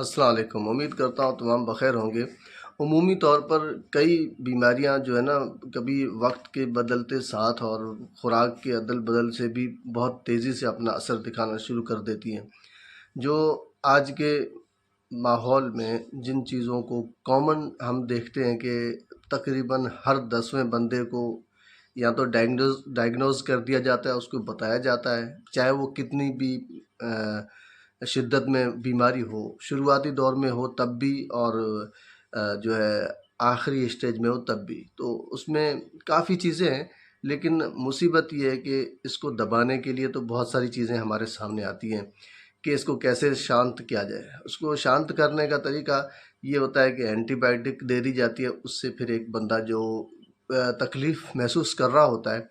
السلام علیکم۔ امید کرتا ہوں تمام بخیر ہوں گے۔ عمومی طور پر کئی بیماریاں جو ہے نا کبھی وقت کے بدلتے ساتھ اور خوراک کے عدل بدل سے بھی بہت تیزی سے اپنا اثر دکھانا شروع کر دیتی ہیں، جو آج کے ماحول میں جن چیزوں کو کامن ہم دیکھتے ہیں کہ تقریباً ہر 10ویں بندے کو یا تو ڈائگنوز کر دیا جاتا ہے، اس کو بتایا جاتا ہے، چاہے وہ کتنی بھی شدت میں بیماری ہو، شروعاتی دور میں ہو تب بھی، اور جو ہے آخری اسٹیج میں ہو تب بھی۔ تو اس میں کافی چیزیں ہیں، لیکن مصیبت یہ ہے کہ اس کو دبانے کے لیے تو بہت ساری چیزیں ہمارے سامنے آتی ہیں کہ اس کو کیسے شانت کیا جائے۔ اس کو شانت کرنے کا طریقہ یہ ہوتا ہے کہ اینٹی بائیوٹک دے دی جاتی ہے، اس سے پھر ایک بندہ جو تکلیف محسوس کر رہا ہوتا ہے،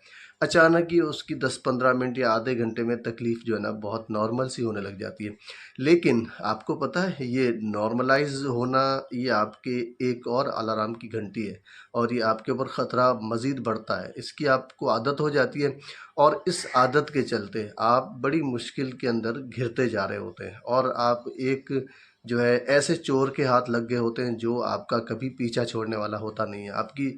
اچانک ہی اس کی 10-15 منٹ یا آدھے گھنٹے میں تکلیف جو ہے نا بہت نارمل سی ہونے لگ جاتی ہے۔ لیکن آپ کو پتہ ہے یہ نارملائز ہونا یہ آپ کے ایک اور الارم کی گھنٹی ہے، اور یہ آپ کے اوپر خطرہ مزید بڑھتا ہے۔ اس کی آپ کو عادت ہو جاتی ہے، اور اس عادت کے چلتے آپ بڑی مشکل کے اندر گھرتے جا رہے ہوتے ہیں، اور آپ ایک جو ہے ایسے چور کے ہاتھ لگ گئے ہوتے ہیں جو آپ کا کبھی پیچھا چھوڑنے والا ہوتا نہیں ہے۔ آپ کی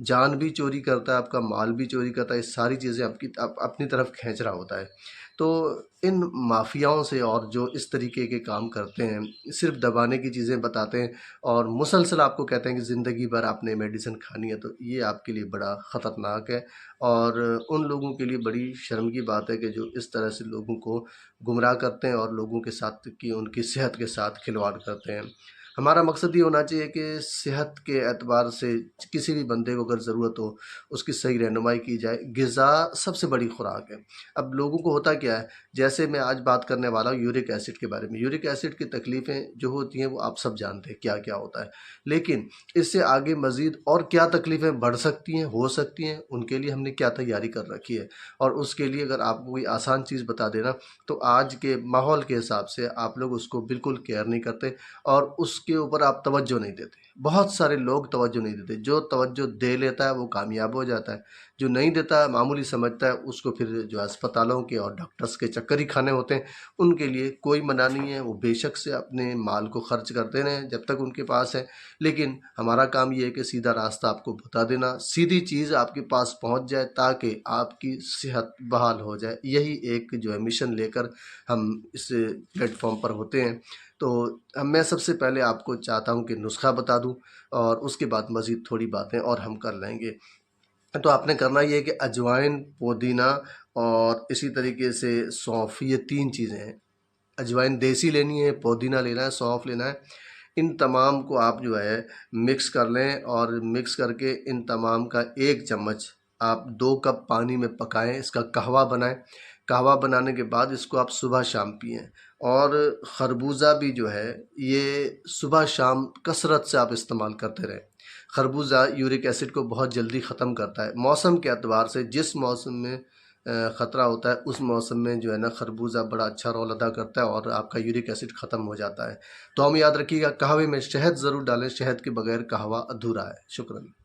جان بھی چوری کرتا ہے، آپ کا مال بھی چوری کرتا ہے، یہ ساری چیزیں آپ اپنی طرف کھینچ رہا ہوتا ہے۔ تو ان مافیاؤں سے اور جو اس طریقے کے کام کرتے ہیں، صرف دبانے کی چیزیں بتاتے ہیں اور مسلسل آپ کو کہتے ہیں کہ زندگی بھر آپ نے میڈیسن کھانی ہے، تو یہ آپ کے لیے بڑا خطرناک ہے، اور ان لوگوں کے لیے بڑی شرم کی بات ہے کہ جو اس طرح سے لوگوں کو گمراہ کرتے ہیں اور لوگوں کے ساتھ کی ان کی صحت کے ساتھ کھلواڑ کرتے ہیں۔ ہمارا مقصد یہ ہونا چاہیے کہ صحت کے اعتبار سے کسی بھی بندے کو اگر ضرورت ہو اس کی صحیح رہنمائی کی جائے۔ غذا سب سے بڑی خوراک ہے۔ اب لوگوں کو ہوتا کیا ہے، جیسے میں آج بات کرنے والا ہوں یورک ایسڈ کے بارے میں۔ یورک ایسڈ کی تکلیفیں جو ہوتی ہیں وہ آپ سب جانتے ہیں کیا کیا ہوتا ہے، لیکن اس سے آگے مزید اور کیا تکلیفیں بڑھ سکتی ہیں، ہو سکتی ہیں، ان کے لیے ہم نے کیا تیاری کر رکھی ہے۔ اور اس کے لیے اگر آپ کو کوئی آسان چیز بتا دینا تو آج کے ماحول کے حساب سے آپ لوگ اس کو بالکل کیئر نہیں کرتے، اور اس کے اوپر آپ توجہ نہیں دیتے۔ بہت سارے لوگ توجہ نہیں دیتے۔ جو توجہ دے لیتا ہے وہ کامیاب ہو جاتا ہے، جو نہیں دیتا ہے معمولی سمجھتا ہے، اس کو پھر جو اسپتالوں کے اور ڈاکٹرز کے چکر ہی کھانے ہوتے ہیں۔ ان کے لیے کوئی منع نہیں ہے، وہ بے شک سے اپنے مال کو خرچ کرتے رہیں جب تک ان کے پاس ہے، لیکن ہمارا کام یہ ہے کہ سیدھا راستہ آپ کو بتا دینا، سیدھی چیز آپ کے پاس پہنچ جائے تاکہ آپ کی صحت بحال ہو جائے۔ یہی ایک جو ہے مشن لے کر ہم اس پلیٹ فارم پر ہوتے ہیں۔ تو میں سب سے پہلے آپ کو چاہتا ہوں کہ نسخہ بتا دوں، اور اس کے بعد مزید تھوڑی باتیں اور ہم کر لیں گے۔ تو آپ نے کرنا یہ ہے کہ اجوائن، پودینہ اور اسی طریقے سے سونف، یہ 3 چیزیں ہیں۔ اجوائن دیسی لینی ہے، پودینہ لینا ہے، سونف لینا ہے۔ ان تمام کو آپ جو ہے مکس کر لیں، اور مکس کر کے ان تمام کا 1 چمچ آپ 2 کپ پانی میں پکائیں، اس کا قہوہ بنائیں۔ قہوہ بنانے کے بعد اس کو آپ صبح شام پئیں، اور خربوزہ بھی جو ہے یہ صبح شام کثرت سے آپ استعمال کرتے رہیں۔ خربوزہ یورک ایسڈ کو بہت جلدی ختم کرتا ہے۔ موسم کے اعتبار سے جس موسم میں خطرہ ہوتا ہے اس موسم میں جو ہے نا خربوزہ بڑا اچھا رول ادا کرتا ہے، اور آپ کا یورک ایسڈ ختم ہو جاتا ہے۔ تو ہم یاد رکھیے گا، قہوے میں شہد ضرور ڈالیں، شہد کے بغیر قہوہ ادھورا ہے۔ شکراً۔